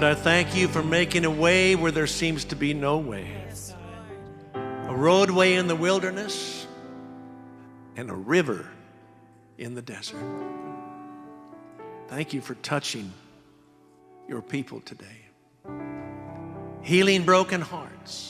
Lord, I thank you for making a way where there seems to be no way. A roadway in the wilderness and a river in the desert. Thank you for touching your people today. Healing broken hearts.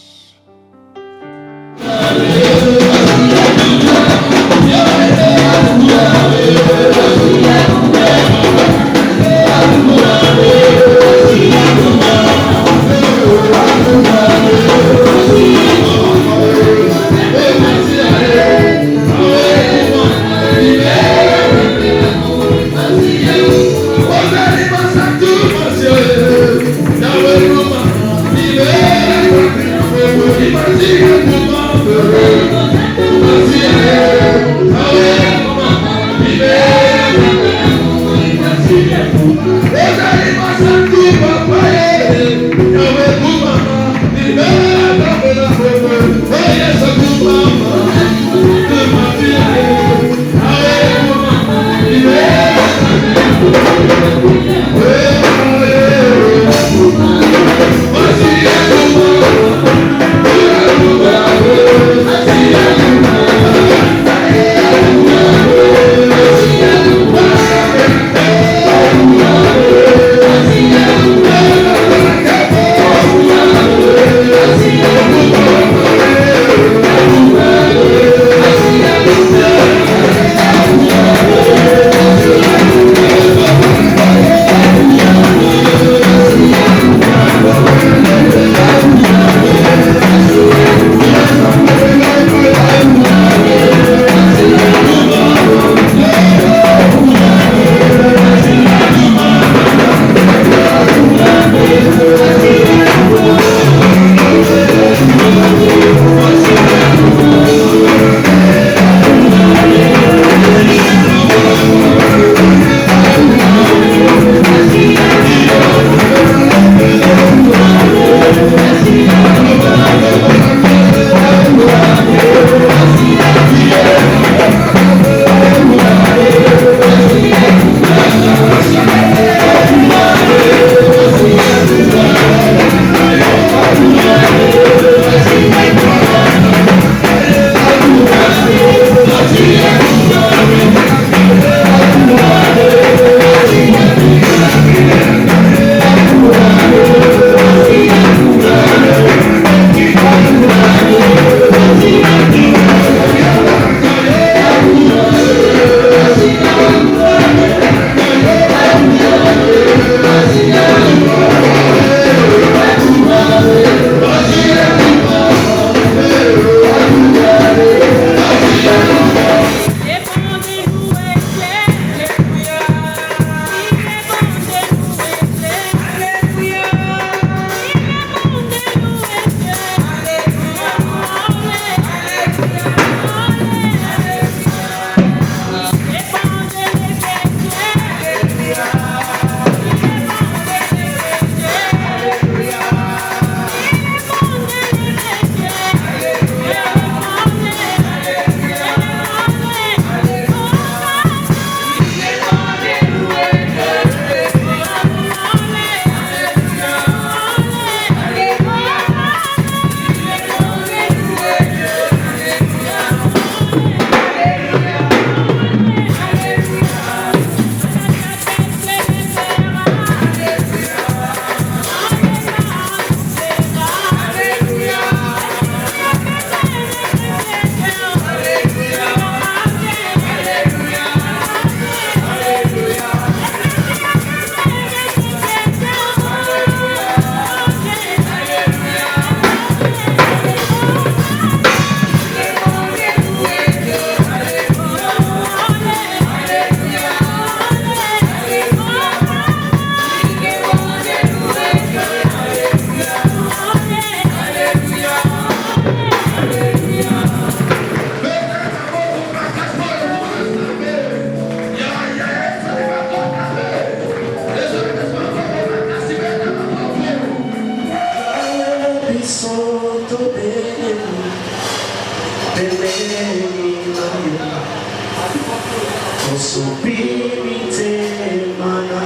Subite mana,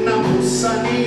Namusani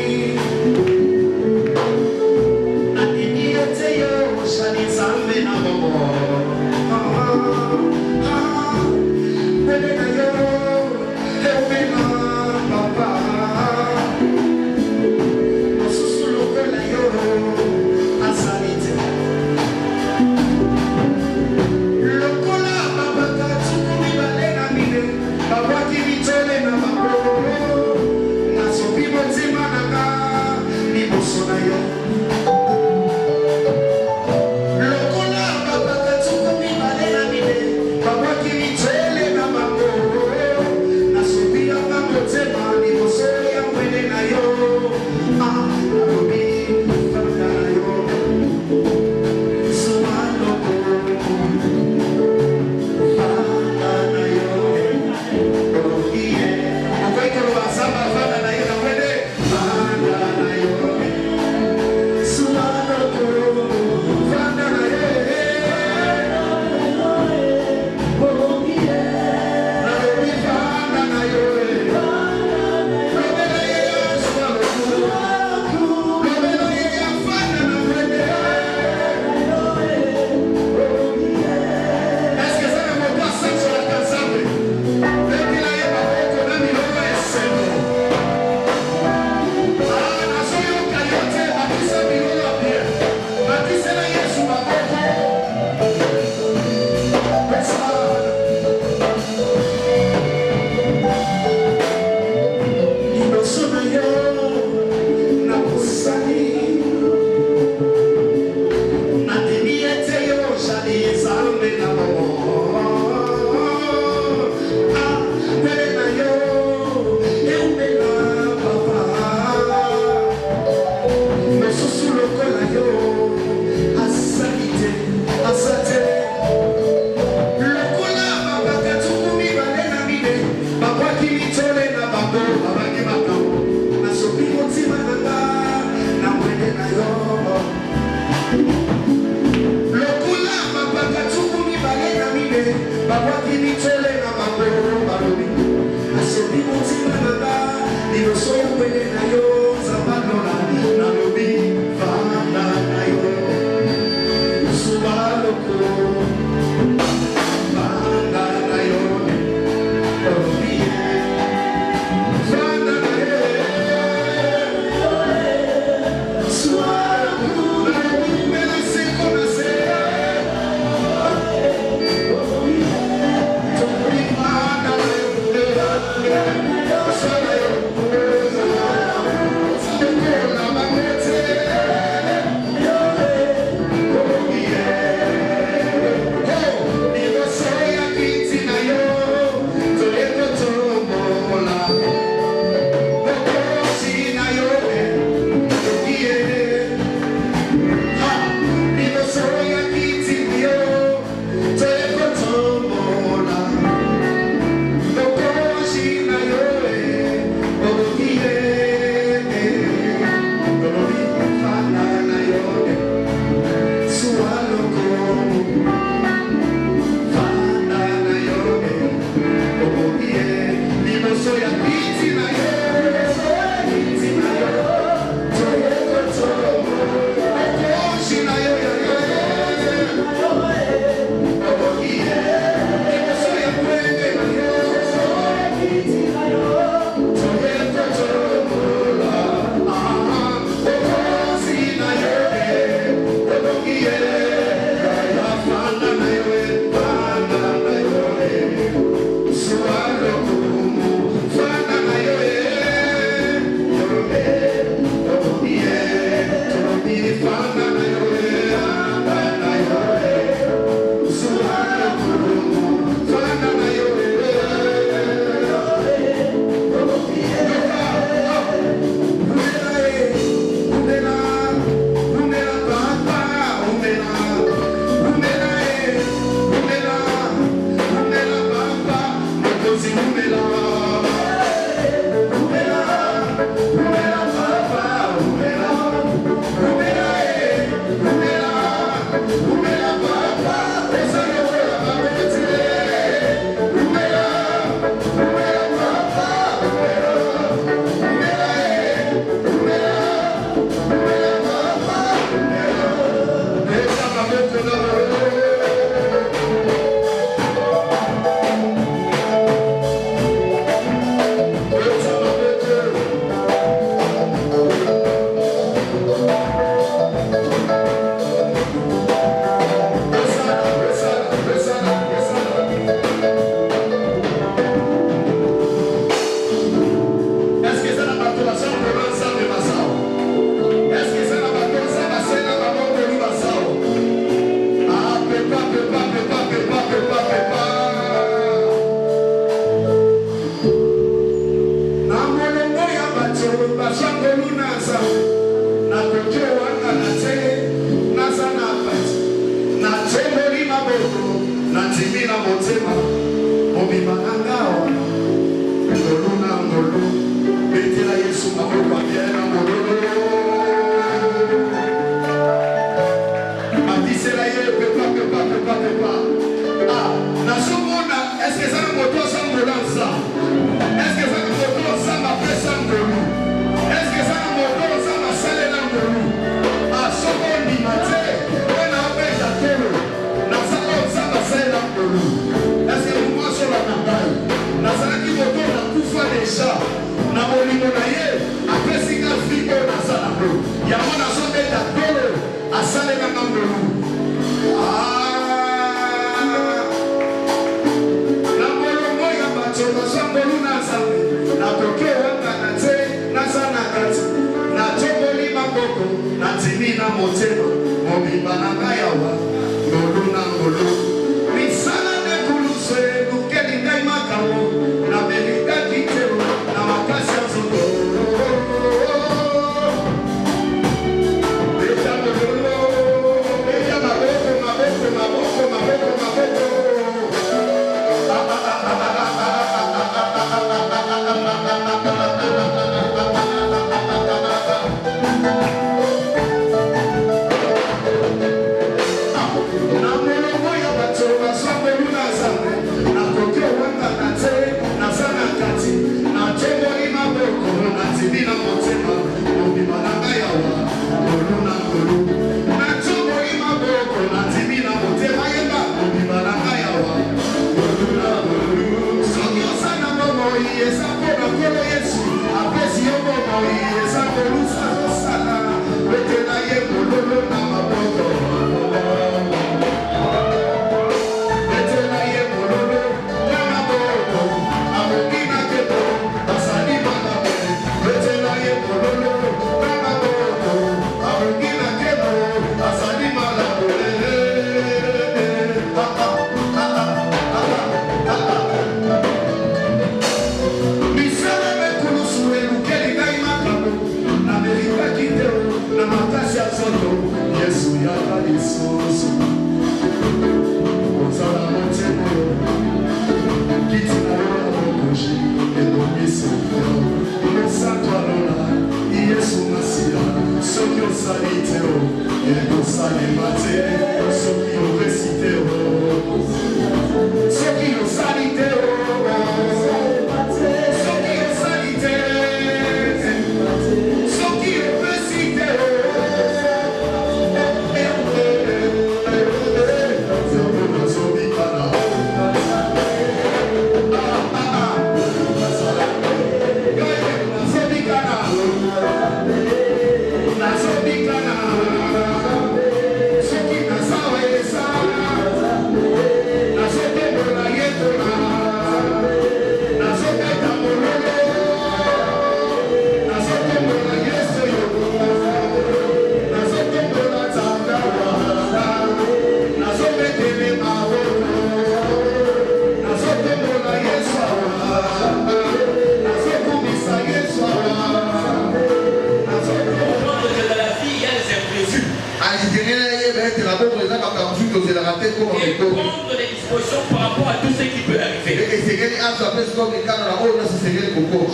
Et prendre des dispositions par rapport à tout ce qui peut arriver.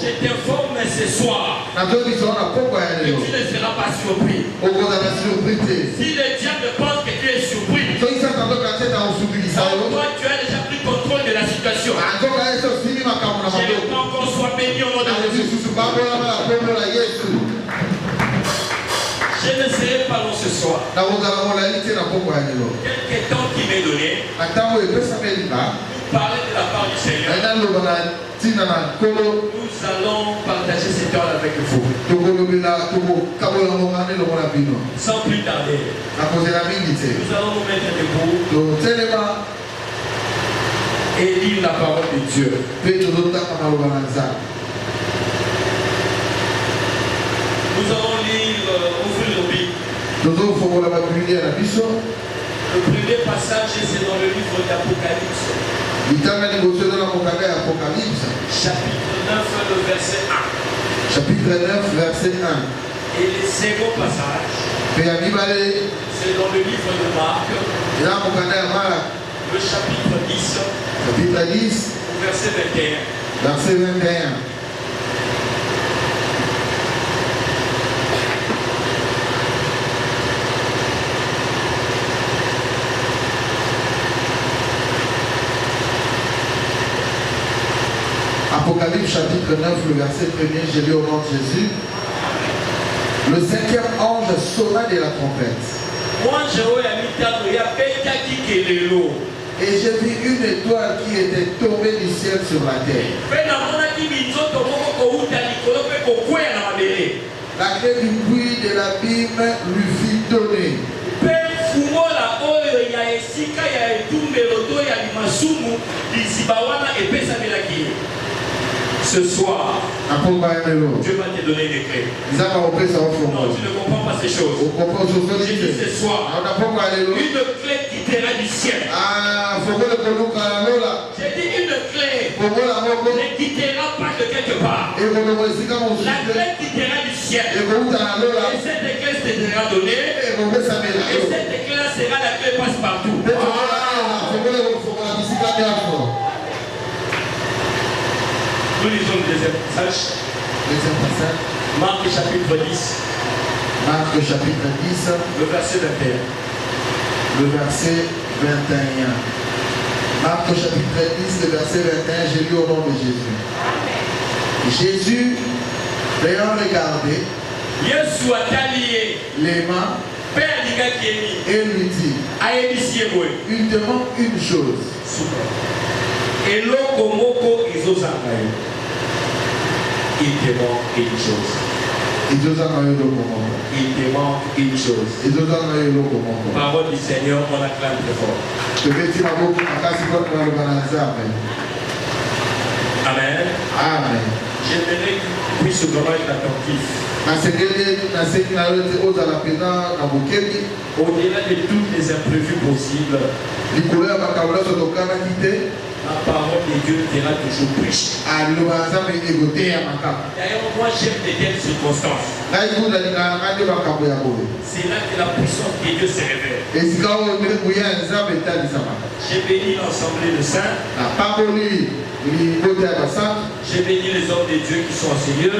Je t'informe ce soir que tu ne seras pas surpris. Si le diable pense que tu es surpris, toi tu as déjà pris contrôle de la situation. J'aimerais qu'on soit béni au nom de Jésus. Je ne serai pas long ce soir. Quelques temps qui m'est donné pour parler de la part du Seigneur. Nous allons partager ce temps avec vous. Sans plus tarder, nous allons nous mettre debout et lire la parole de Dieu. Nous allons lire, ouvrir nos Bibles. Le premier passage, c'est dans le livre d'Apocalypse. Chapitre 9, le verset 1. Chapitre 9, verset 1. Et le second passage, c'est dans le livre de Marc. Le chapitre 10. Chapitre 10. Verset 21. Verset 21. Apocalypse chapitre 9, le verset 1er, j'ai lu au nom de Jésus. Le cinquième ange sonna de la trompette. Et j'ai vu une étoile qui était tombée du ciel sur la terre. La clé du puits de l'abîme lui fut donnée. Ce soir, Dieu va te donner des clés. Non, tu ne comprends pas ces choses. J'ai dit ce soir, une clé qui t'ira du ciel. J'ai dit une clé ne quittera pas de quelque part. La clé qui t'ira du ciel. Et cette clé te sera donnée. Et cette clé sera la clé passe partout. Nous lisons le deuxième passage. Marc chapitre 10. Marc chapitre 10. Le verset 21. Le verset 21. Marc chapitre 10, le verset 21, j'ai lu au nom de Jésus. Jésus, l'ayant regardé, les mains, et lui dit, il demande une chose. Il te manque une chose. Il te manque une chose. Parole du Seigneur, on acclame très fort. Amen. Amen. J'aimerais que tu puisses vraiment être attentif. Au-delà de toutes les imprévus possibles, la parole de Dieu sera toujours prêche. D'ailleurs, moi j'aime de telles circonstances. C'est là que la puissance de Dieu se révèle. J'ai béni l'Assemblée de saints. J'ai béni les hommes de Dieu qui sont en Seigneur.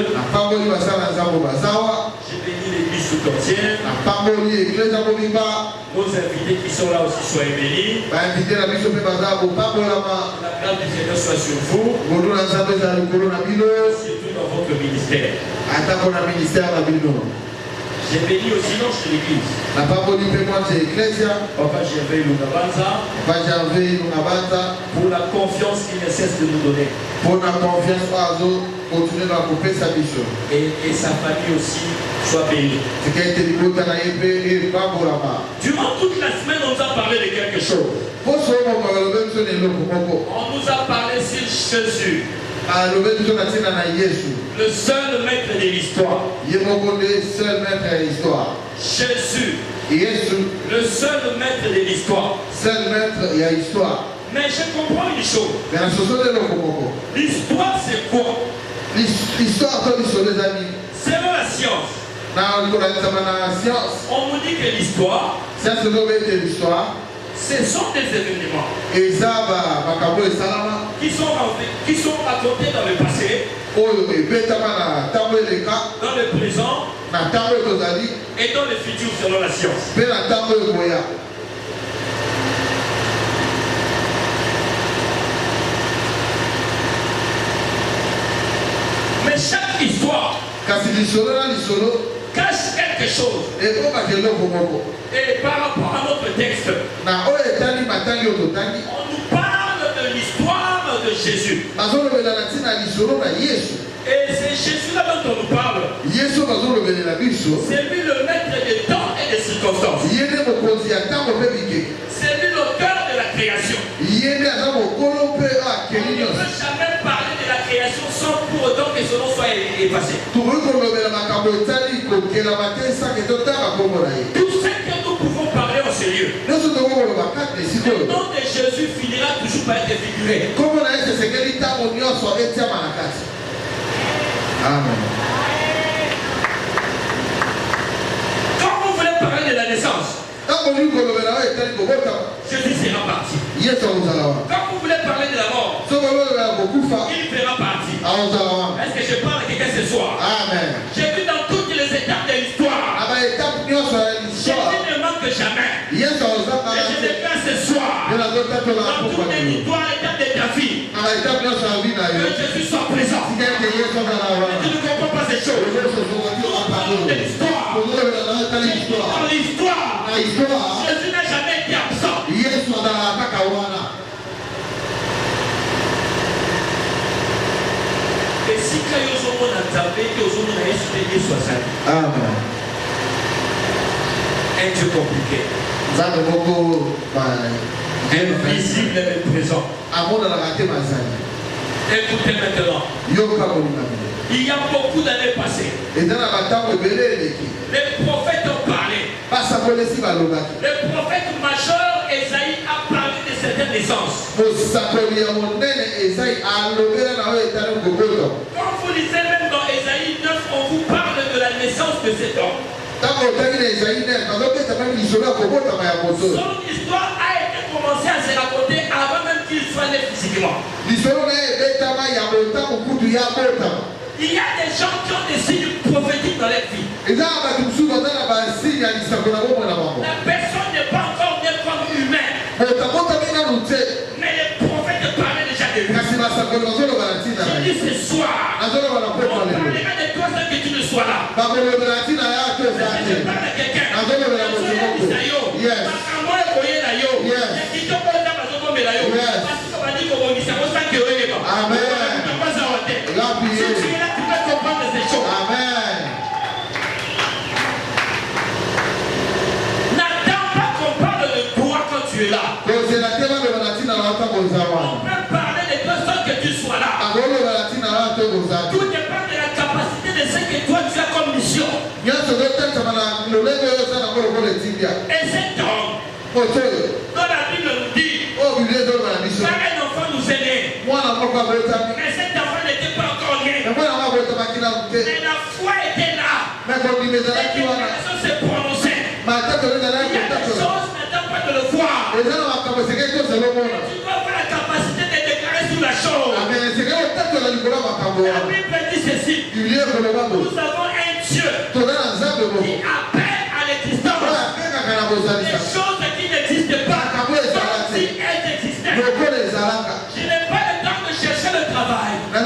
J'ai béni l'église tout entière. Nos invités qui sont là aussi soient bénis. La grâce du Seigneur soit sur vous. Surtout dans votre ministère. J'ai béni aussi l'ange de l'église. Papa Gervais Lungabanza. Pour la confiance qu'il ne cesse de nous donner. Et sa famille aussi soit bénie. Durant toute la semaine, on nous a parlé de quelque chose. On nous a parlé sur Jésus. Le seul maître de l'histoire. Jésus. Le seul maître de l'histoire. Mais je comprends une chose. L'histoire c'est quoi? Selon la science. On nous dit que l'histoire, ce sont des événements qui sont racontés dans le passé, dans le présent et dans le futur selon la science. Mais chaque histoire cache quelque chose. Et par rapport à notre texte, on nous parle de l'histoire de Jésus. Et c'est Jésus-là dont on nous parle. C'est lui le maître des temps et des circonstances. C'est lui l'auteur de la création. On ne peut jamais parler de la création sans pour autant que son nom soit effacé. Tout ce que nous pouvons parler en sérieux, le nom de Jésus finira toujours par être figuré. Amen. Quand vous voulez parler de la naissance, Jésus sera parti. Quand vous voulez parler de la mort, il fera partie. Est-ce que je parle à quelqu'un ce soir? Amen. J'ai vu dans toutes les étapes de l'histoire, Jésus ne manque jamais. Et je déclare ce soir, dans toutes les histoires, l'étape de ta vie, que Jésus soit présent. Mais tu ne comprends pas ces choses. Nous parlons de l'histoire. Dans l'histoire, Jésus n'a jamais été absent. Et si quand ils ont entendu, ils ont essayé 60. Amen. Un Dieu compliqué. Invisible mais présent. Écoutez maintenant. Il y a beaucoup d'années passées. Les prophètes ont parlé. Le prophète majeur Esaïe a parlé de certaines naissances. Quand vous lisez même dans Esaïe 9, on vous parle de la naissance de cet homme. Son histoire a été commencée à se raconter avant même qu'il soit né physiquement. Il y a des gens qui ont des signes prophétiques dans leur vie. La personne n'est pas encore née comme humain. Mais les prophètes parlaient déjà de lui. Je dis ce soir, on parlera de toi sans que tu ne sois là. Je parle à quelqu'un. Amen. Si tu es là, tu peux Mais cet enfant n'était pas encore né. Mais la foi était là. Et l'éducation s'est prononcée. Il y a des choses n'attendent pas de le voir. Tu dois avoir la capacité de déclarer sur la chose. La Bible dit ceci. Nous avons un Dieu qui appelle à l'existence des choses qui n'existent pas comme si elles existaient. Je n'ai pas le temps de chercher le travail. Mais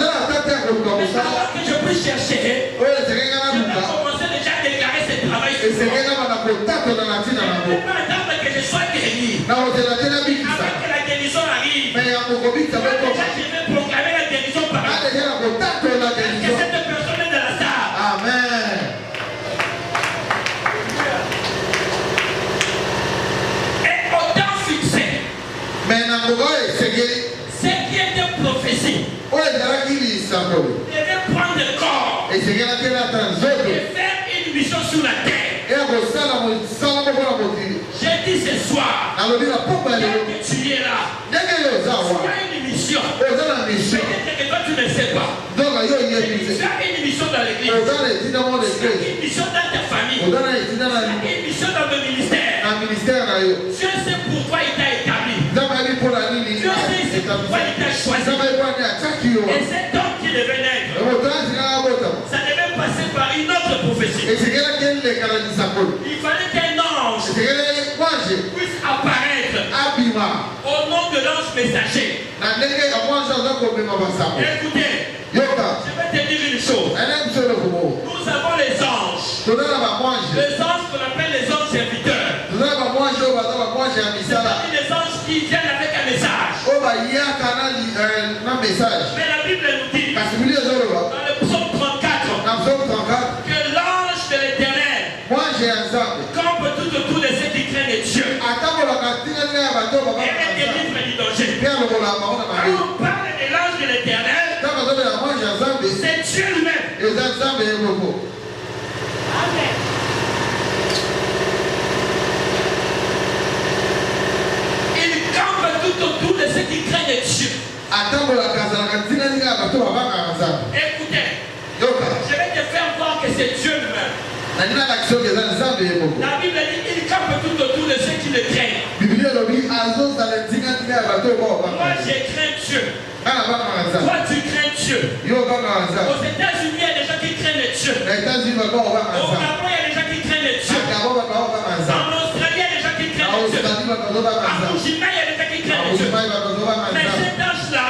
avant que je puisse chercher, je vais commencer déjà à déclarer ce travail sur moi. Je ne peux pas attendre que je sois guéri. Avant que la guérison arrive, déjà je vais proclamer la guérison par là. Est-ce que cette personne est dans la salle? Amen. Et au temps fixé, ce qui était prophétie devait prendre le corps et faire une mission sur la terre. J'ai dit ce soir, que tu es là, tu as une mission. Peut-être que toi tu ne sais pas. Tu as une mission dans l'église. Tu as une mission dans ta famille. Tu as une mission dans le ministère. Dieu sait pourquoi il t'a établi. Dieu sait pourquoi il t'a choisi. Et cet homme qui devait naître, ça devait passer par une autre prophétie. Il fallait qu'un ange puisse apparaître au nom de l'ange messager. Écoutez, je vais te dire une chose. Nous avons les anges. Les anges qu'on appelle les anges serviteurs. C'est les anges qui viennent avec un message. Mais la Bible nous dit, dans le psaume 34, que l'ange de l'Éternel campe tout autour de ceux qui craignent Dieu et les délivre du danger. Quand on parle de l'ange de l'Éternel, c'est Dieu lui-même. Amen. Il campe tout autour de ceux qui craignent Dieu. Écoutez, je vais te faire voir que c'est Dieu lui-même. La Bible dit qu'il campe tout autour de ceux qui le craignent. Moi, je crains Dieu. Toi, tu crains Dieu. Aux États-Unis, il y a des gens qui craignent Dieu. Au Gabon, il y a des gens qui craignent Dieu. En Australie, il y a des gens qui craignent Dieu. En Oujima, il y a des gens qui craignent Dieu. Mais cet ange-là,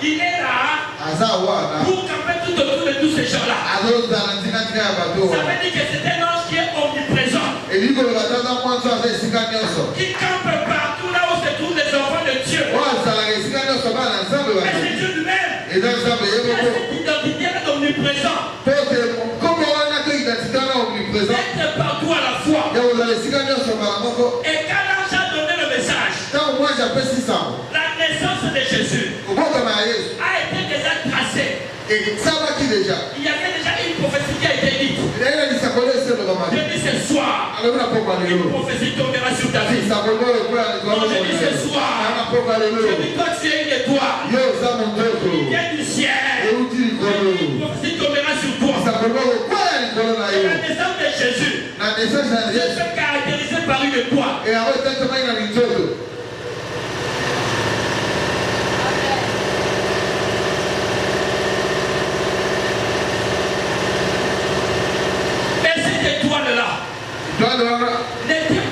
il est là pour camper tout autour de tous ces gens-là. Ça veut dire que c'est un ange qui est omniprésent. Qui campe partout là où se trouvent les enfants de Dieu. Mais c'est Dieu lui-même. Il a cette identité omniprésent. Être partout à la fois. Et quand l'ange a donné le message, la naissance de Jésus a été déjà tracée. Il y avait déjà une prophétie qui a été dite. Je dis ce soir, une prophétie tombera sur ta vie. Je dis ce soir, je dis toi tu es une étoile. Il vient du ciel. Une prophétie tombera sur toi. Et la naissance de Jésus se caractérisée par une étoile.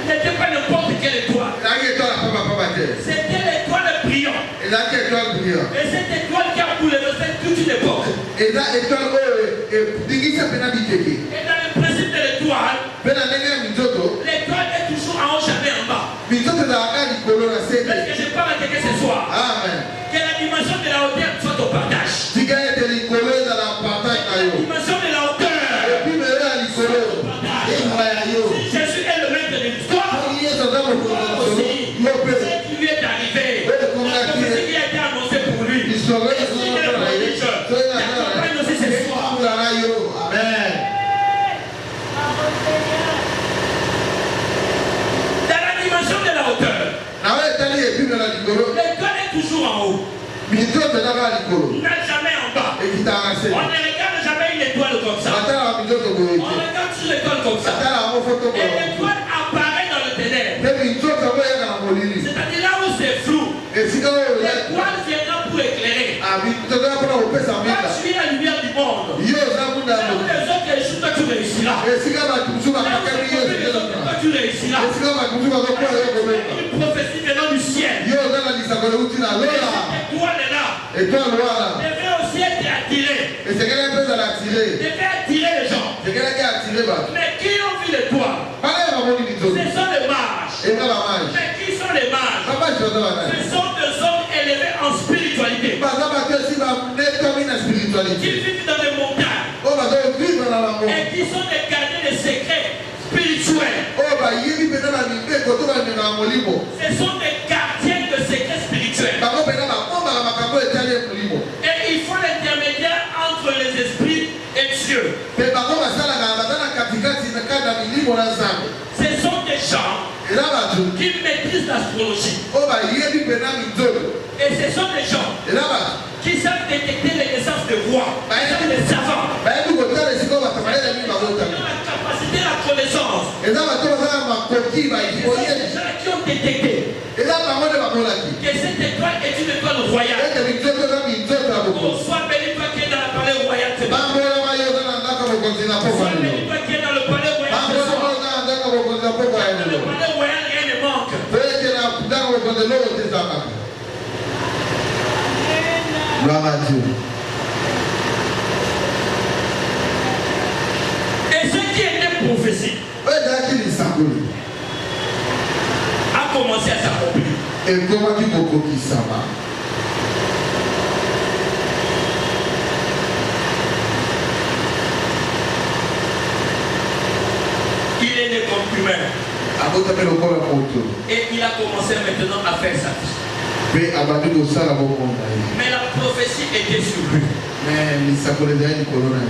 N'était pas n'importe quelle étoile. C'était l'étoile de Brion. Et cette étoile qui a bouleversé toute une époque. Et dans le principe de l'étoile, l'étoile est toujours en haut, jamais en bas. Est-ce que je parle à quelqu'un ce soir? Que la dimension de la hauteur soit au partage. La dimension de la hauteur. Si Jésus est le maître de l'histoire, aussi, ce qui lui est arrivé, la prophétie qui a été annoncée pour lui, et s'il est le prodige, t'accompagne aussi ce soir. Amen. Dans la dimension de la hauteur, l'étoile est toujours en haut. n'a jamais en bas. On ne regarde jamais une étoile comme ça. On regarde sur l'étoile comme ça. Et l'étoile apparaît dans le ténèbre. C'est-à-dire là où c'est flou. L'étoile viendra pour éclairer. Quand tu es la lumière du monde, là où les autres échouent, toi tu réussiras. Là où c'est compliqué, les autres, toi tu réussiras. Une prophétie venant du ciel. Cette étoile est là. Devait aussi être attirée. Devait attirer les gens. Mais qui ont vu l'étoile? Ce sont les mages. Mais qui sont les mages? Ce sont des hommes élevés en spiritualité. Qui vivent dans les montagnes. Et qui sont des gardiens des secrets spirituels. Ce sont des gardiens de secrets spirituels. Et ils font l'intermédiaire entre les esprits et Dieu. Ce sont des gens qui maîtrisent l'astrologie. Et ce sont des gens qui savent détecter les naissances de rois. Ils sont des savants. Ils ont la capacité, la connaissance. Et ce sont des gens qui ont détecté que cette étoile est une étoile royale. Qu'on soit béni toi qui es dans le palais royal. Sois béni toi qui es dans le palais royal. Dans le palais royal, rien ne manque. Gloire à Dieu. Et ce qui était prophétie a commencé à s'accomplir. Et comment tu peux copier ça? Il est né comme humain. Et il a commencé maintenant à faire sa vie. Mais la prophétie était sur lui.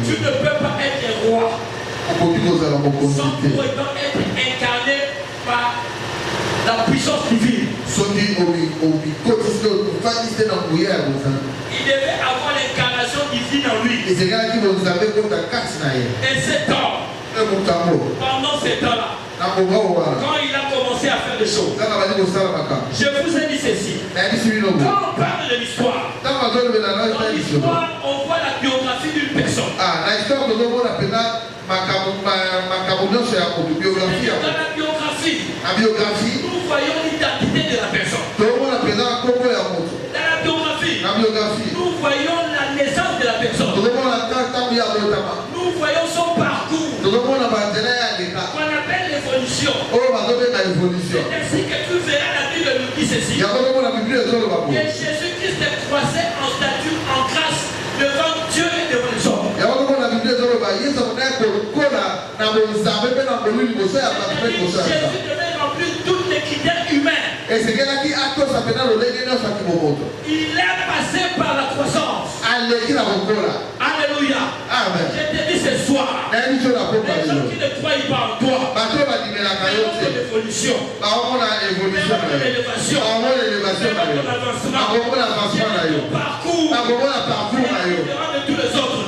Tu ne peux pas être roi sans pour autant être incarné par la puissance divine. Il devait avoir l'incarnation divine en lui. Et cet homme, pendant ce temps-là, quand il a commencé à faire des choses, je vous ai dit ceci. Quand on parle de l'histoire, dans l'histoire, on voit la biographie d'une personne. Dans la biographie, nous voyons l'identité de la personne. Dans la biographie, nous voyons la naissance de la personne. Nous voyons son parcours. Qu'on appelle l'évolution. C'est ainsi que tu verras la Bible nous dit ceci. Et Jésus-Christ est croissé en stature, en grâce devant Dieu et devant les hommes. Jésus devait remplir tous les critères humains. Il est passé par la croissance. Alléluia. Amen. Je te dis ce soir, les gens qui ne croient pas en toi, verront ton évolution, verront ton élévation, verront ton avancement, ton parcours, différent de tous les autres.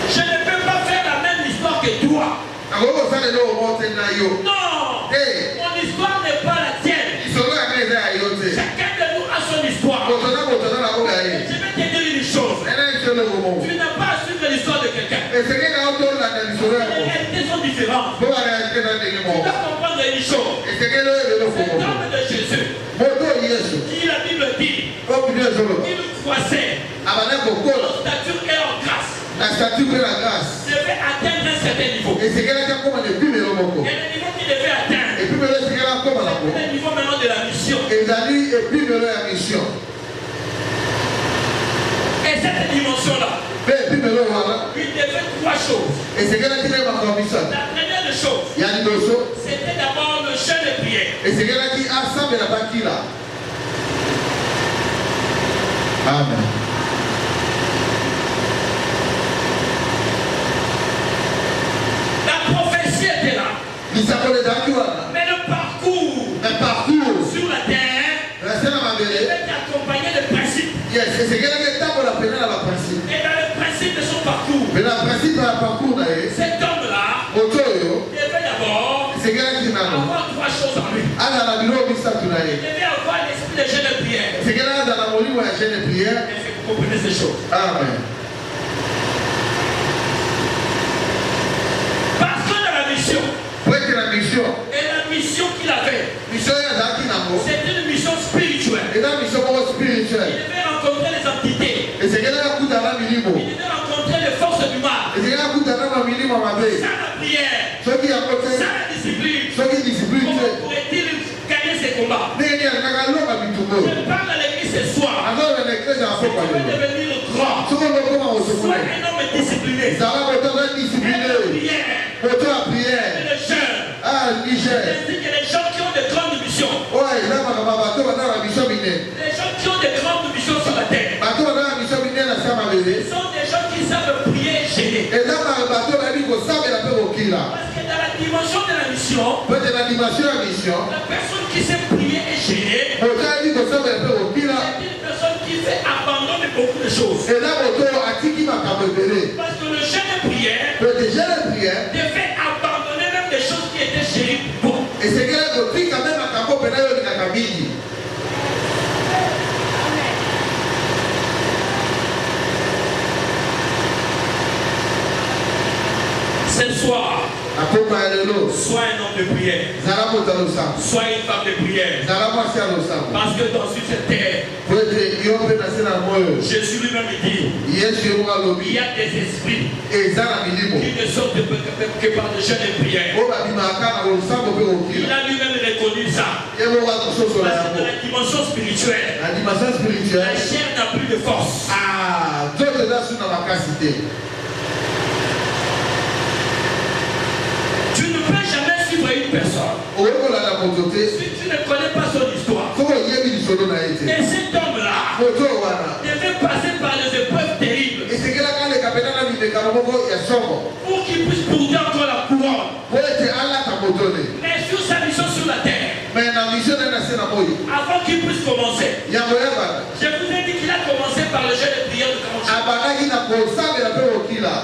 Je ne peux pas faire la même histoire que toi. Non, mon histoire n'est pas la tienne. Chacun de nous a son histoire. Et je vais te dire une chose. Tu n'as pas à suivre l'histoire de quelqu'un. Les réalités sont différentes. Tu dois comprendre une chose. Cet homme de Jésus, qui la Bible dit, il croissait en stature et en grâce. Devait atteindre un certain niveau. Et le niveau qu'il devait atteindre, c'est le niveau maintenant de la mission. Et cette dimension-là, il devait trois choses. La première des choses, c'était d'abord le jeûne et prière. Amen. La prophétie était là. Mais le parcours de prière. Est-ce que vous comprenez ces choses? Amen. Parce que dans la mission, Pour être la mission, et la mission qu'il avait, mission est là qui n'a pas. c'était une mission spirituelle. Et la mission Il spirituelle. devait rencontrer les entités. Et c'est qu'elle a coûté à la minimo. Il devait rencontrer les forces du mal. Et c'est qu'elle a coûté à la minimo à ma vie. Sans la prière, Ceux qui ont côté, sans la discipline, ceux qui disciplinent, comment pourrait-il gagner ces combats? n'est rien qu'à l'homme à Bitumbo. Je parle à l'église ce soir. Alors, on est très en Si tu fait. veux devenir grand, Ce qu'on veut comment on se sois connaît. un homme discipliné. Ça va votre Et discipliné. la prière, Votre et prière. les jeunes, Ah, Niger. ainsi que les gens qui ont des grandes missions. Ouais, là, ma bateau va dans la mission minée. Les gens qui ont des grandes missions sur la terre. Bateau va dans la mission minée, la Sama Ce Bébé. sont des gens qui savent prier et gêner. Et là, ma bateau va dire que ça, mais la paix au Kila. Parce que dans la dimension de la mission, Peut-être la dimension à mission. la personne qui sait prier et gêner, Votre a dit que ça, mais la paix au Kila. c'est une personne qui fait abandonner beaucoup de choses. Et là, votre a dit qu'il m'a capé. Parce que le jeûne et prière Peut-être déjà la prière. devait abandonner même des choses qui étaient chéries pour bon. Et c'est qu'elle a dit quand même à Campo Penayo de Kakabidi. Ce soir, sois un homme de prière. Sois une femme de prière. Parce que dans cette terre, Jésus lui-même dit, il y a des esprits qui ne sortent que par le jeûne et prière. Il a lui-même reconnu ça. Parce que dans la dimension spirituelle, la chair n'a plus de force. Tu ne peux jamais suivre une personne si tu ne connais pas son histoire. Et cet homme-là devait passer par des épreuves terribles pour qu'il puisse porter encore la couronne. Mais sur sa mission sur la terre, avant qu'il puisse commencer, je vous ai dit qu'il a commencé par le jeûne de prière de 40 jours.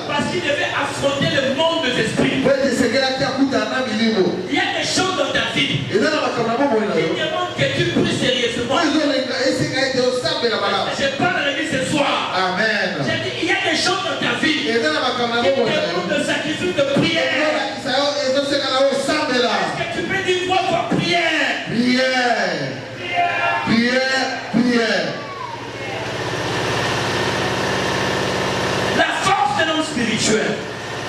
Parce qu'il devait affronter le monde des esprits. Il y a des choses dans ta vie qui demandent que tu pries sérieusement. Je parle à l'église ce soir. Amen. J'ai dit, il y a des choses dans ta vie qui demandent de sacrifice de prière. Est-ce que tu peux dire trois fois prière? Prière. La force de l'homme spirituel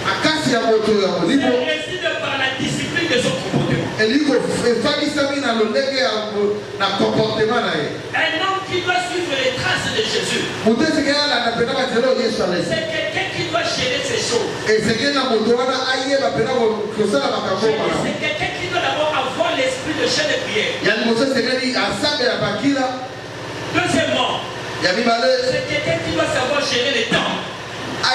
Akasi ya moto ya molimo réside par la discipline de son comportement. eliko efalisami na lolenge na comportement na ye. Un homme qui doit suivre les traces de Jésus, Moto eseke alanda mpena banzela oyo Yesu alesi. c'est quelqu'un qui doit gérer ces choses. Eseke na moto wana ayeba mpena kosala makambo malamu. C'est quelqu'un qui doit d'abord avoir l'esprit de jeûne et prière. Ya liboso esengeli asambela bakila. Deuxièmement, Ya mibale c'est quelqu'un qui doit savoir gérer les temps.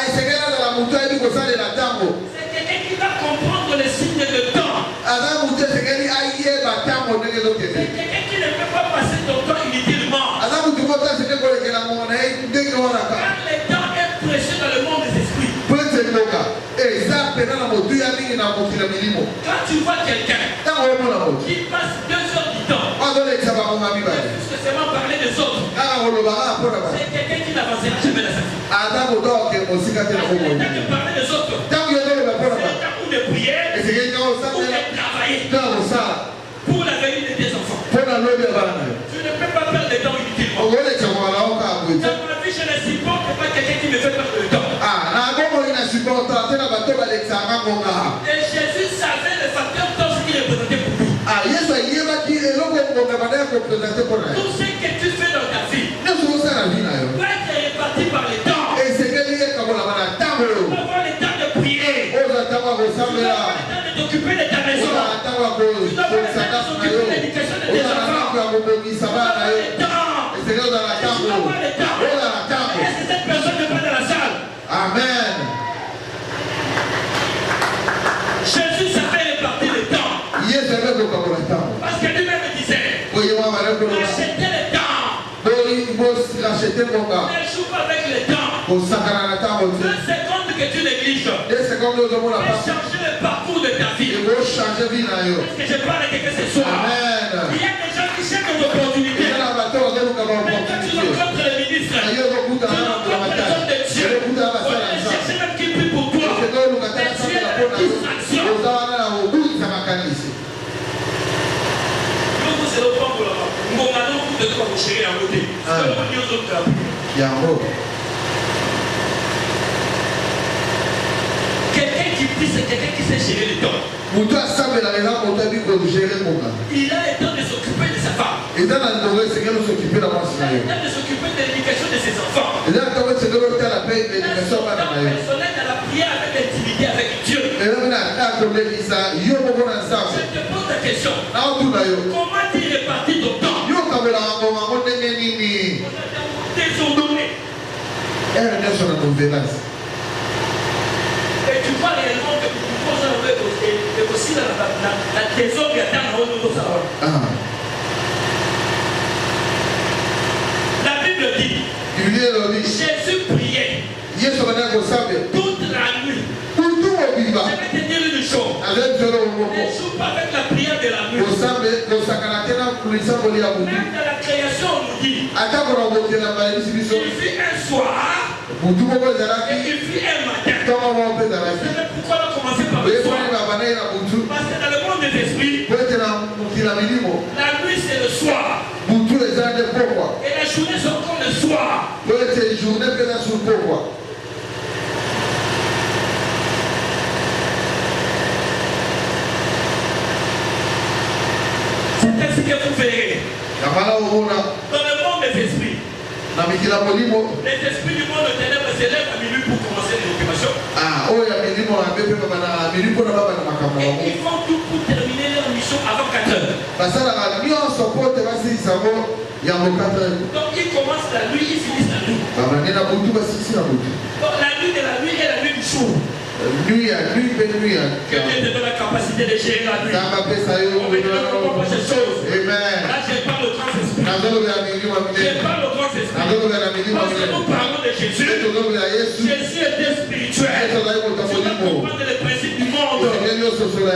esengeli azala moto ayebi kosalela ntango. C'est quelqu'un qui va comprendre les signes de temps. Aza moto esengeli ayeba ntango ndenge C'est ezokende. quelqu'un qui ne peut pas passer son temps inutilement. Aza moto moto asenge kolekela mongo na ye ndenge wanaka. Car le temps est précieux dans le monde des esprits. Po ete mboka eza mpena na motuya mingi na mokili ya milimo. Quand tu vois quelqu'un Ntango omona moto qui passe 2 heures du temps, azolekisa bakonga mibale. puisque seulement parler des autres, Kaka kolobaka mpona ba. c'est quelqu'un qui n'avancera jamais dans sa vie. Aza moto aoke mosika te na Parce que le bomoi. temps de parler des autres, Ntango ezoloba mpona c'est ba. le temps où de prier, Esengeli kaka où osambela de travailler ntango kosala pour la venue de tes enfants. mpona lobi ya bana na yo. Tu ne peux pas perdre le temps inutilement. okolekisa mwala o kaka boye te. Dans ma vie, je ne supporte pas quelqu'un qui me fait perdre le temps. Na bomoi na supporta te na bato balekisaka ngonga. Et Jésus savait le facteur temps ce qu'il représentait pour lui. Yesu ayebaki eloko ngonga bana ya kopresente mpona ye. Tout ce que tu fais dans ta vie Nyonso osala vi na yo doit être réparti par les temps. esengeli ekabolama na ntango Tu dois avoir le temps de prier. ozwa ntango ya Tu dois kosambela avoir le temps de t'occuper de ta maison. ozwa na ntango ya kosala ndako na yo ozwa na ntango ya kobongisa Tu dois bana na avoir yo le temps. esengeli ozwa na Tu ntango dois avoir le temps. ozwa na ntango. Est-ce que cette personne n'est pas dans la salle? Amen. Jésus savait répartir le temps. Yesu amekokabola ntango Parce que lui-même disait, oye mwa balekoloba achetez le temps. borachete ngonga Ne joue pas avec le temps. kosakana na ntango 2 te secondes que tu négliges 2 secondes ozomona peut pasi changer le parcours de ta vie. ekochange vi na yo. Est-ce que je parle à quelqu'un ce soir? Amen. Il y a des gens qui cherchent une opportunité. eza na bato bazoluka Mais quand tu baopportunité rencontres gérer la beauté. Quelqu'un qui prie, c'est quelqu'un qui sait gérer le temps. Il a le temps de s'occuper de sa femme. Il a le temps de s'occuper de l'éducation de ses enfants. Il a le temps personnel dans la prière avec l'intimité avec Dieu. Je te pose la question. Comment tu répartis ton temps? On a désordonné. Et tu vois réellement que tu poses aussi la désordre à dans le salon. La Bible dit Jésus priait toute la nuit. Je vais te dire une chose. Ne joue pas avec la prière de la nuit. Même dans la création, on nous dit il fut un soir et il fut un matin. Vous savez pourquoi on a commencé par le soir? Parce que dans le monde des esprits, la nuit c'est le soir. Et la journée c'est encore le soir. C'est ainsi que vous verrez. Dans le monde des esprits, les esprits du monde de ténèbres se lèvent à minuit pour commencer les occupations. Et ils font tout pour terminer leur mission avant 4 heures. Donc ils commencent la nuit, ils finissent la nuit. Donc la nuit de la nuit est la nuit du jour. Que Dieu te donne la capacité de gérer la nuit. On veut te donner comprendre ces choses. Là, je parle au grand esprit. Je parle au grand esprit. Parce que nous parlons de Jésus. Jésus était spirituel. Tu dois comprendre les principes du monde.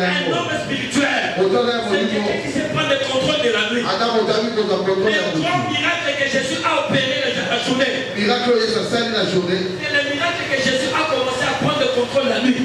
Un homme spirituel, c'est quelqu'un qui sait prendre le contrôle de la nuit. Le grand miracle que Jésus a opéré la journée. Et le miracle que Jésus a commencé à prendre le contrôle de la nuit.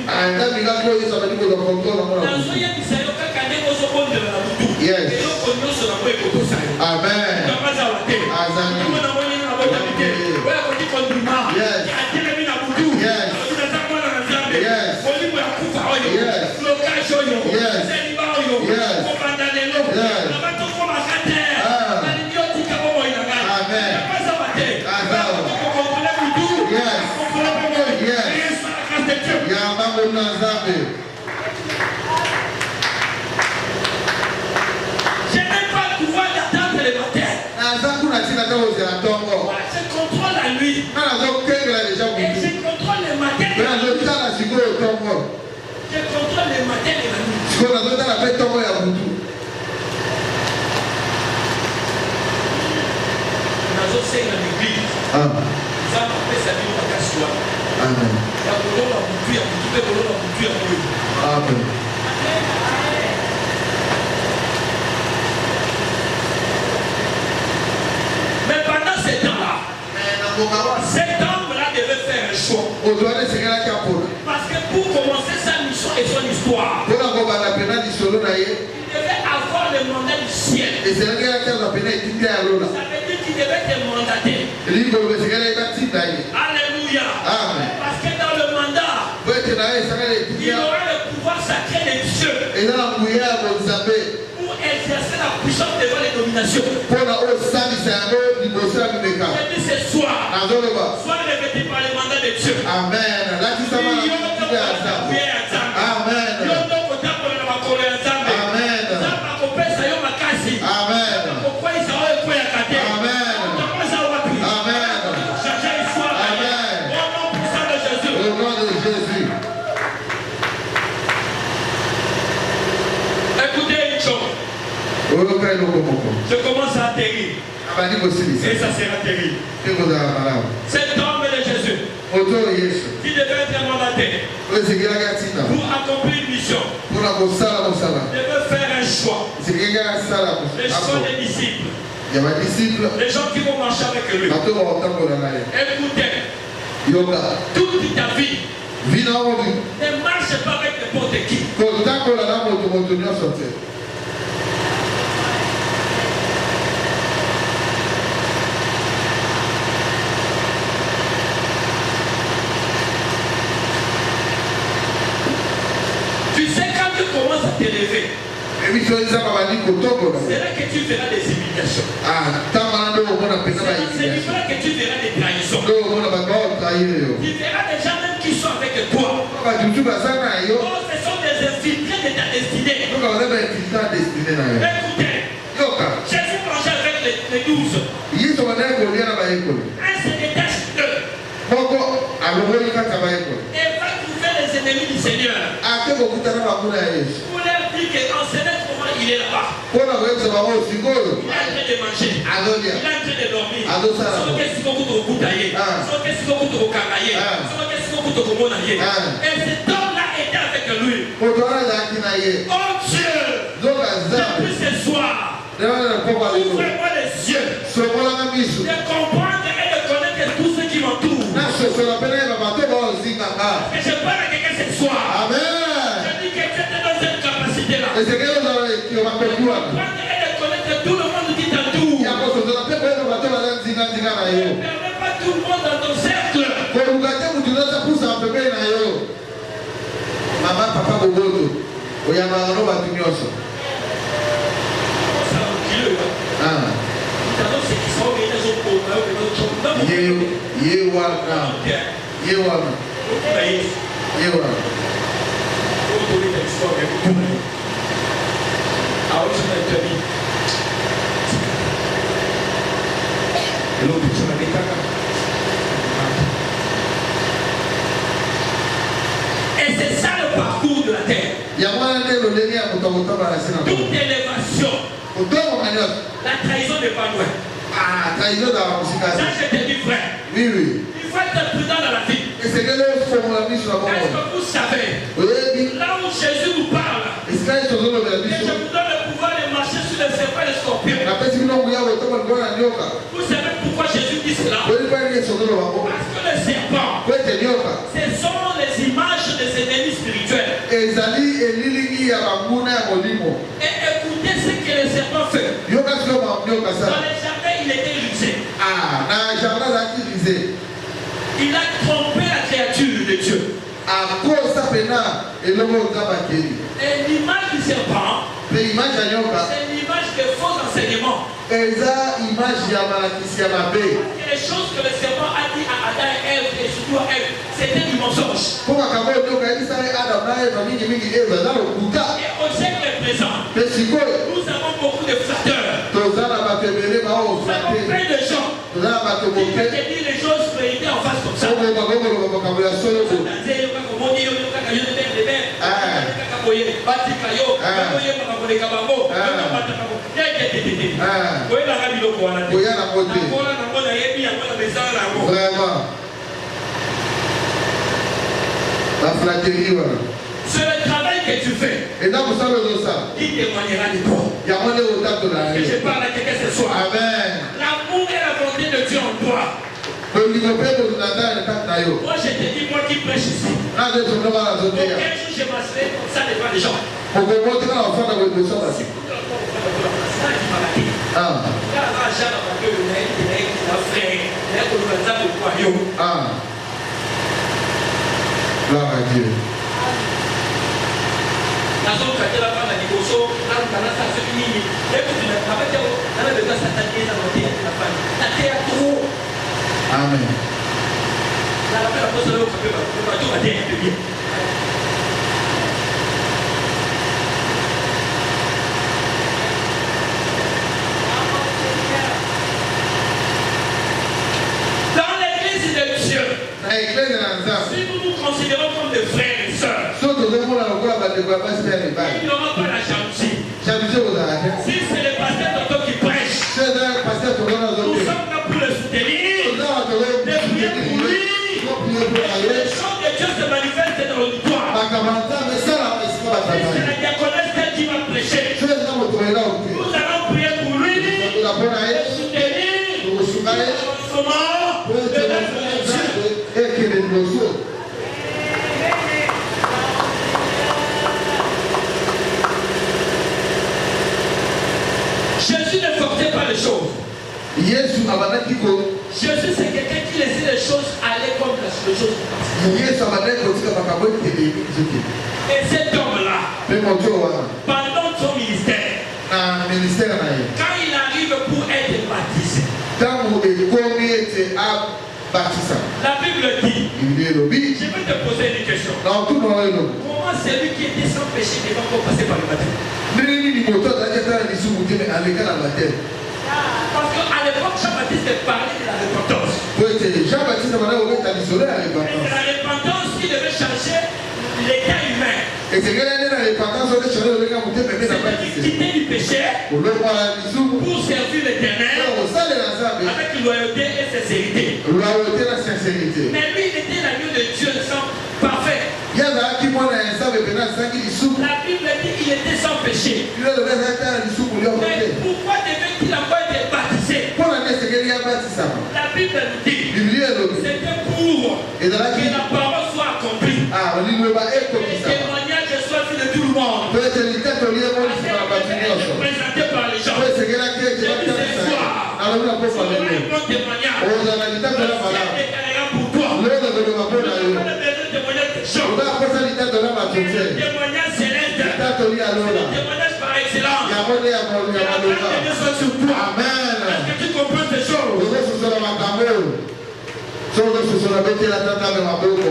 Je n'ai pas le pouvoir d'attendre le matin. Je contrôle la nuit. Et je contrôle le matin. Je contrôle le matin et la nuit. Amen. Mais pendant ces temps-là, cet homme-là devait faire un choix. Parce que pour commencer sa mission et son histoire, il devait avoir le mandat du ciel. Ça veut dire qu'il devait être mandaté. Alléluia. Amen. Parce que dans le mandat, il aura le pouvoir sacré de Dieu pour exercer la puissance devant les dominations. Et puis ce soir, sois revêtu par le mandat de Dieu. Amen. Je commence à atterrir. Et ça sera terrible. Cet homme de Jésus qui devait être mandaté pour accomplir une mission devait faire un choix. Le choix des disciples. Les gens qui vont marcher avec lui. Écoutez, toute ta vie ne marche pas avec n'importe qui. là que tu verras des humiliations. C'est dans ces livres-là que tu verras des trahisons. Tu verras des gens même qui sont avec toi. Oh, ce sont des infiltrés de ta destinée. Écoutez, Jésus mangeait avec les 12. Un se détache d'eux. Et va trouver les ennemis du Seigneur. Pour leur dire qu'en ce moment, il est là-bas. Il est en train de manger. Il est en train de dormir. Et cet homme-là était avec lui. Oh Dieu, depuis ce soir, ouvre-moi les yeux de comprendre et de connaître tous ceux qui m'entourent. Que je parle à quelqu'un ce soir. Je dis que tu es dans cette capacité-là. De comprendre et de connaître tout le monde qui t'entoure. Ne permets pas tout le monde dans ton cercle. Maman, papa, boboto. Oyamano batu nyonso. Ye wana. Et c'est ça le parcours de la terre. Toute élévation, la trahison n'est pas loin. Ça, je te dis, frère. Oui. Il faut être prudent dans la vie. Est-ce que vous savez, là où Jésus nous parle, et je vous donne le pouvoir de marcher sur les serpents et les scorpions. Vous savez pourquoi Jésus dit cela? Parce que les serpents, ce sont les images des ennemis spirituels. Et écoutez ce que les serpents font. Dans les jardins, il était rusé. Il a trompé la créature de Dieu. Et l'image du serpent, c'est l'image de faux enseignements. Les choses que le serpent a dit à Adam et Ève, et surtout à Ève, c'était du mensonge. Et au siècle présent, nous avons beaucoup de flatteurs. Nous avons plein de gens qui veulent te dire les choses vérité en face comme ça. C'est le travail que tu fais qui témoignera de toi. Que je parle à quelqu'un ce soir. L'amour et la volonté de Dieu en toi. Moi je te dis, moi qui prêche ici, aucun jour je m'asserai comme ça devant les gens. Gloire à Dieu. Amen. Dans l'église de Dieu, si nous nous considérons comme des frères et sœurs, il n'y aura pas la jalousie. Si c'est le pasteur Toto qui prêche, nous sommes là pour le soutenir, de prier pour lui. Les choses de Dieu se manifestent dans l'auditoire. C'est la diaconesse qui va prêcher. Nous allons prier pour lui, le soutenir, le commencement, le Dieu. Jésus ne forçait pas les choses. Jésus, c'est quelqu'un qui laissait les choses aller comme les choses passent. Et cet homme-là, pendant son ministère, na ministère na ye. quand il arrive pour être baptisé, Tango ekomi ete abatisa. la Bible dit, Bible elobi. je vais te poser une question. Na otuna oyo elobi. Comment celui qui était sans péché n'est pas encore passé par le baptême? Nini moto azalaki ata na lisumu te me aleka na baptême. Parce qu'à l'époque, Jean-Baptiste parlait de la repentance. Po ete Jean-Baptiste bana kobeta lisolo ya Et c'est repentance. la repentance qui devait changer l'état humain. Esekeli nde na repentance oyo echange olenga motema mpe na C'est-à-dire batise. quitter du péché Kolongwa lisumu. pour servir l'éternel Kosalela Nzambe. avec loyauté et sincérité. Loyauté na sincérité. Mais lui, il était l'agneau de Dieu sans parfait. Ye azalaki mwana ya Nzambe mpena azangi lisumu. La Bible dit qu'il était sans péché. Bino elobi azalaki ta na lisumu lioko Mais te. pourquoi devait-il encore être baptisé? Mpona nde esekeli abatisama. La Bible nous dit Biblia elobi. c'était pour Ezalaki que la parole soit accomplie. liloba Que le ekokisama. témoignage soit vu de tout le monde. Po ete litatoli Parce emonisama na bato qu'elle nyonso. est présentée par les gens. Po esekelaki ete batalisa nalobi na C'est posa un lelo. bon témoignage. Ozala litatoli Le ya ciel malamu. déclarera pour toi. Lelo koloba mpona On yo. a besoin de témoignages de gens. Oza kosa litatoli ya bato Le te. témoignage céleste. Litatoli ya Le lola. témoignage par excellence. Yango nde ya Que la grâce maloba. de Dieu soit sur toi. Amen. Est-ce que tu comprends ces choses? ozososola makambo oyo so ozososola betela tata me maboko.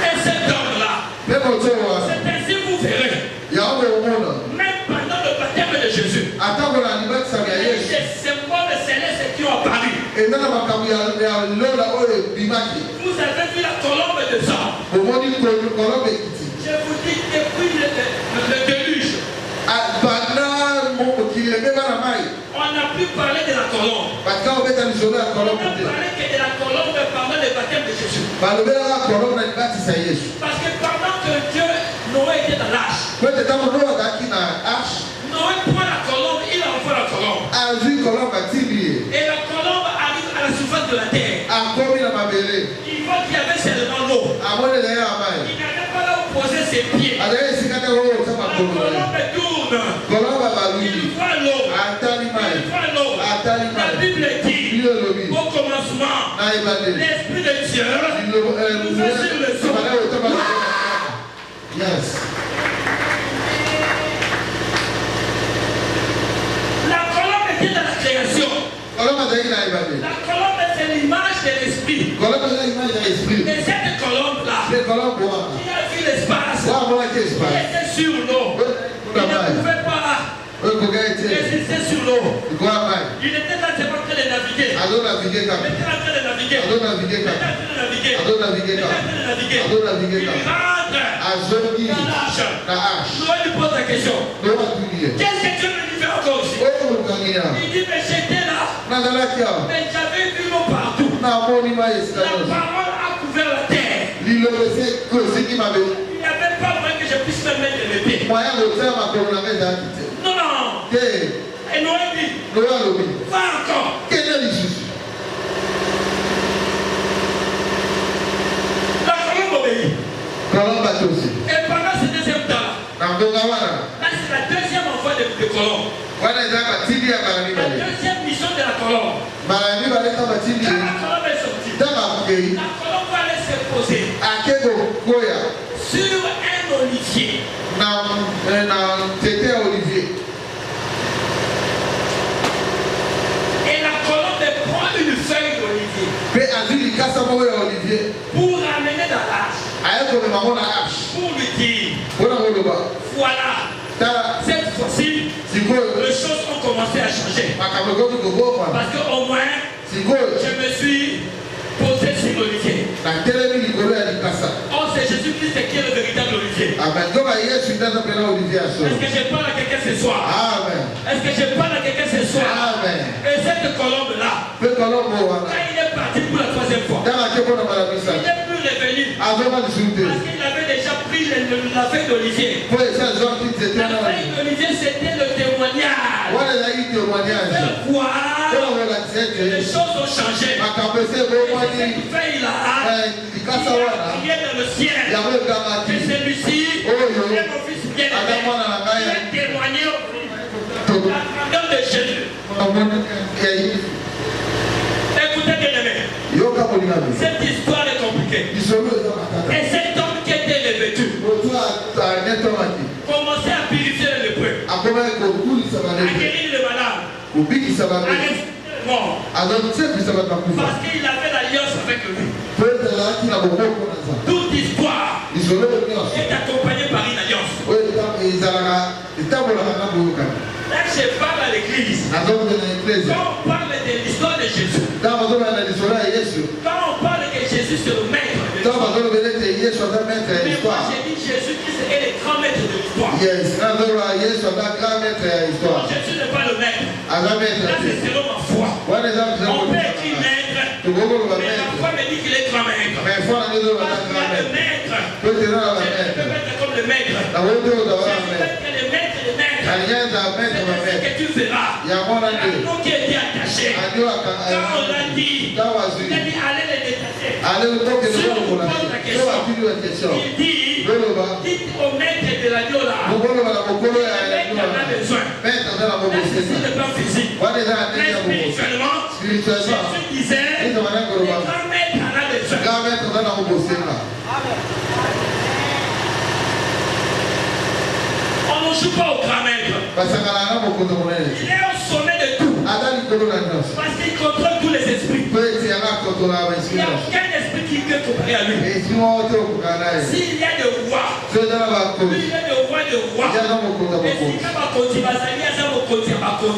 Et cet homme-là, Mpe moto wana c'est ainsi vous verrez, yango komona même pendant le baptême de Jésus, atango na libatisama il ya y a eu Yesu des symboles célestes qui ont apparu. eza na makambo ya lola oyo ebimaki. Vous avez vu la colombe de sang. Bomoni kolombe ekiti Je vous dis, depuis le déluge, banda mokili ebeba na mai on n'a plus parlé de la colombe. batika kobeta lisolo ya On kolombe n'a te parlé que de la colombe pendant le baptême de Jésus. balobelaka kolombe na libatisa Yesu Parce que pendant que Dieu, Noé était dans l'arche, po ete ntango Noa azalaki na arshe Noé prend la colombe, il envoie la colombe. azwi kolombe atindi ye Et la colombe arrive à la surface de la terre. akomi na mabele Il voit qu'il y avait seulement l'eau. amoni ezali na mai Il n'avait pas là où poser ses pieds. azali esika te kokosa La makolo na ye colombe tourne. kolombe Il baluki voit l'eau. atali mai Il voit l'eau. atali La mai Bible dit, bino elobi au commencement, na ebandeli l'Esprit de Dieu Yes. La colombe était dans la création. Kolombe azalaki na ebandeli La colombe, c'est l'image de l'esprit. kolombe ezali image ya esprit Et cette colombe-là, mpe kolombe wana qui a vu l'espace, wa amonaki qui espace était sur l'eau, il kuna ne mai pouvait pas oyo koka ete résister sur l'eau. likoya mai Il était là, c'est pas en train de naviguer. Il azonavige kaka était en train de naviguer. Il azonavige était en kaka train de naviguer. azonavige Il était en kaka train de naviguer. azonavige Il kaka rentre azongi dans l'arche. na arshe Noé lui pose la question. Noa atuni ye Qu'est-ce que Dieu me dit faire encore ici? oyo mokangi ya Il dit, mais j'étais là, nazalaki awa mais j'avais vu l'eau partout. namoni mai esika La nyonso parole a couvert la terre. lilobo esiki mabele Il n'y avait pas moyen que je puisse me mettre les pieds. moya kotia makolo na ngai ezalaki te Non, non. te Et Noé dit, Noa alobi va encore. kende lisusu La colombe obéit. kolombe atosi Et pendant ce deuxième temps, na ngonga wana là c'est la deuxième envoi de colombe. wana eza batindi ya mbala La mibale deuxième mission de la colombe. mbala ya mibale eza batindi Quand ye la colombe est sortie, ntango akokei la colombe va aller se poser ake kokoya sur un olivier. na nzete ya olivier Et la colombe prend une feuille d'olivier mpe azwi likasa moko ya olivier pour ramener dans l'arche. aye komema ngo na arshe Pour lui dire, mpona koloba voilà, tala cette fois-ci, sikoyo les choses ont commencé à changer. makambo ekoki kobomana Parce qu'au moins, sikoyo je me suis posé sur l'olivier. natelemi likolo ya likasa Oh, c'est Jésus-Christ qui est le véritable olivier. amen nzoka yesu nde aza mpena olivier ya solo Est-ce que je parle à quelqu'un ce soir? amen Est-ce que je parle à quelqu'un ce soir? amen Et cette colombe-là, mpe kolombo wana quand il est parti pour la troisième fois, ntango ake mpona mbala il misato n'est plus revenu azonga lisusu te parce qu'il avait déjà pris la feuille d'olivier. mpo esi azwaki nzete La wana feuille d'olivier, c'était le témoignage. wana ezalaki témoignage Faire voir mpona kolakisa que les ete choses ont changé. makambo esi Et ebomwani cette feuille-là, likasa il a wana crié dans le ciel. yango ekamaki Que celui-ci oyo est mon fils aza bien-aimé. mwana na ngai Il a témoigné la grandeur de Jésus. Écoutez, bien-aimé, yoka molingami cette histoire est compliquée. lisolo eza makata Et guérir les malades, à ressusciter les morts. Parce qu'il avait l'alliance avec lui. Toute histoire est accompagnée par une alliance. Là, je parle à l'église. Quand on parle de l'histoire de Jésus, quand on parle que Jésus c'est le maître de l'histoire, mais moi j'ai dit Jésus-Christ est le grand maître de l'histoire. Jésus n'est pas le maître. Là, c'est selon ma foi. On peut écrire maître, mais ma foi me dit qu'il est grand maître. Parce qu'il y a le maître. Je ne peux pas être comme le maître. Je peux être le maître des maîtres. C'est ce que tu verras. L'anneau qui était attaché. Quand on l'a dit, il a dit allez les détacher. Si on vous pose la question, il dit dites au maître de l'agneau là. Le maître en a besoin. Là, ceci n'est pas physique. Mais spirituellement, Jésus disait le grand maître en a besoin. On ne joue pas au grand maître. Il est au sommet de tout. Parce qu'il contrôle tous les esprits. Il n'y a aucun esprit qui peut comparer à lui. S'il y a des rois, lui il est le roi des rois. Et si il y a un côté, il y a un côté.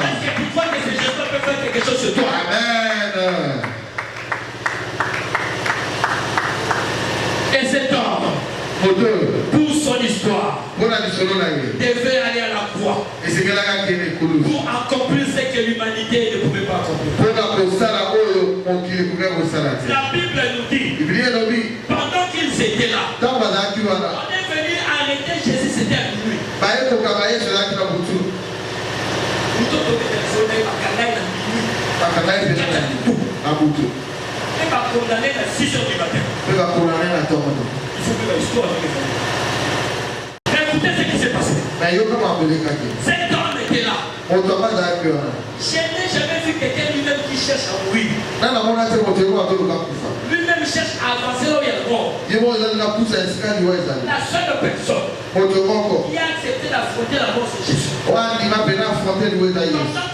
Est-ce que tu crois que ces gestes peuvent faire quelque chose sur toi? Amen. Et cet homme, pour son histoire, devait aller à la croix pour accomplir ce que l'humanité ne pouvait pas accomplir. La Bible nous dit, pendant qu'ils étaient là, on est venu arrêter Jésus, c'était à lui. Il va condamner à 6 heures du matin. Il faut que l'histoire soit. Mais écoutez ce qui s'est passé. Cet homme était là. Je n'ai jamais vu quelqu'un lui-même qui cherche à mourir. Lui-même cherche à avancer là où il y a le mort. La seule personne qui a accepté d'affronter la mort, c'est Jésus. Pendant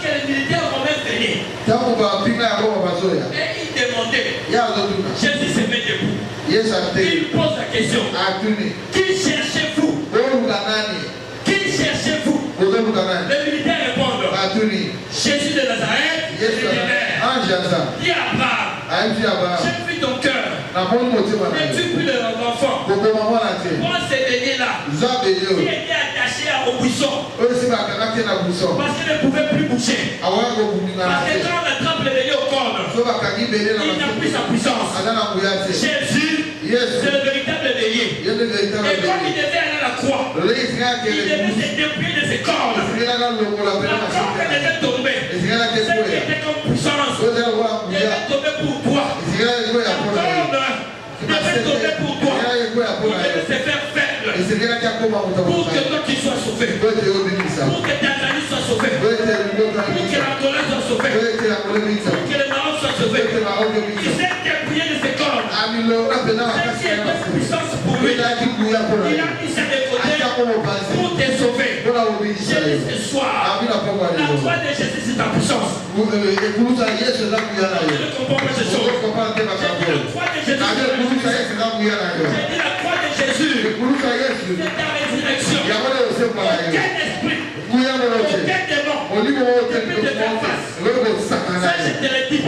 que les militaires romains venaient, et ils demandaient, Jésus se met debout. Il pose la question, qui cherchez-vous? Qui cherchez-vous? Les militaires répondent, Jésus de Nazareth, dis à Abraham, j'ai vu ton cœur. N'es-tu plus l'enfant? Prends ces béliers-là qui étaient attachés au buisson parce qu'ils ne pouvaient plus bouger. Parce que quand on attrape les béliers au corps, il n'a plus sa puissance. Jésus, c'est le véritable bélier. Et comme il devait aller à la croix, il devait se dépouiller de ses cordes. La corde devait tomber. Ce qui était comme puissance devait tomber pour toi. La corde devait tomber pour toi. Il devait se faire faible pour que toi tu sois sauvé. Pour que ta famille soit sauvée. Pour que l'Angola soit sauvée. Pour que le Maroc soit sauvé. Il s'est dépouillé de ses cordes. Ce qui était puissance pour lui, il a mis ça de côté pour te sauver. Jésus ce soir, la croix de Jésus c'est ta puissance. Je ne comprends pas ces choses. J'ai dit la croix de Jésus. J'ai dit la croix de Jésus. C'est ta résurrection. Aucun esprit, aucun démon ne peut te faire face. Ça je te le dis. Tu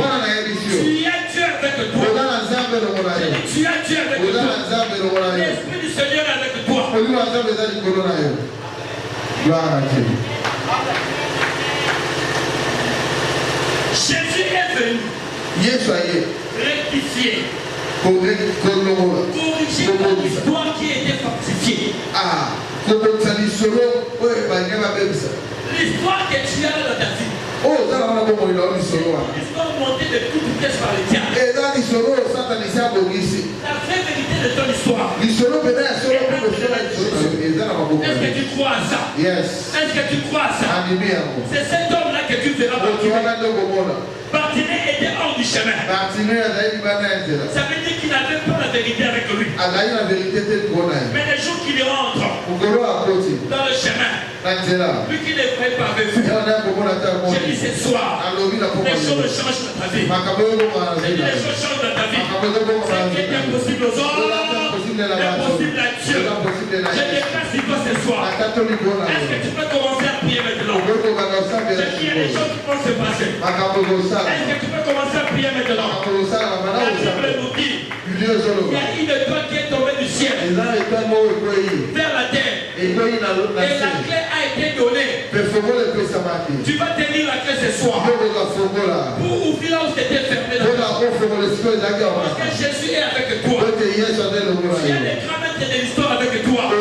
as Dieu avec toi. Tu as Dieu avec toi. L'Esprit du Seigneur est avec toi. Jésus est venu rectifier, corriger l'histoire qui était falsifiée. L'histoire que tu as dans ta vie. L'histoire montée de toute vitesse par le diable. La vraie vérité de ton histoire. Est-ce que tu crois à ça? Est-ce que tu crois à ça? C'est cet homme-là que tu verras. Bartimée était en bord du chemin. Ça veut dire qu'il n'avait pas la vérité avec lui. Mais les jours qu'il rentre dans le chemin, lui qui ne croyait pas avec vous, j'ai dit ce soir, les choses changent dans ta vie. J'ai dit les choses changent dans ta vie. Ce qui est impossible aux hommes, impossible à Dieu. Je déclare sur toi ce soir. Est-ce que tu peux commencer à prier maintenant? J'ai dit il y a des choses qui vont se passer. Est-ce que tu peux commencer à prier maintenant? La Bible nous dit il y a une étoile qui est tombée du ciel vers la terre. Et la clé a été donnée. Tu vas tenir la clé ce soir pour ouvrir là où c'était fermé. Parce que Jésus est avec toi. Il y a des grands maîtres de l'histoire avec toi. Ce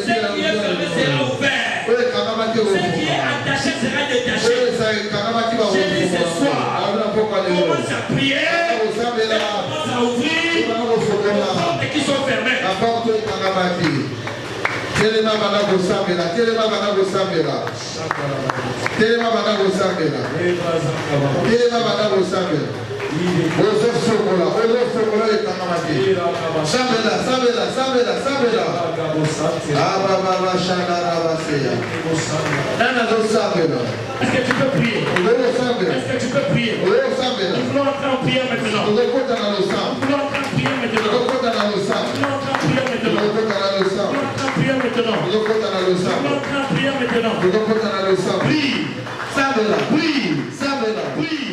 qui est fermé sera ouvert. Ce qui est attaché sera détaché. J'ai dit ce soir, commence à prier. Commence à ouvrir les portes qui sont fermées. Telema bana gosambela, telema bana gosambela. Telema bana gosambela. Telema bana gosambela. Ozo sokola etangamati. Sambela, sambela, sambela, sambela. Aba baba shandara baseya. Nana zo sambela. Est-ce que tu peux prier? Est-ce que tu peux prier? Nous voulons entrer en prière maintenant. Nous voulons entrer en prière maintenant. Nous voulons entrer en prière maintenant. Nous voulons entrer en prière maintenant. Nous voulons entrer en prière maintenant. Prie, Sabela, prie, Sabela, prie.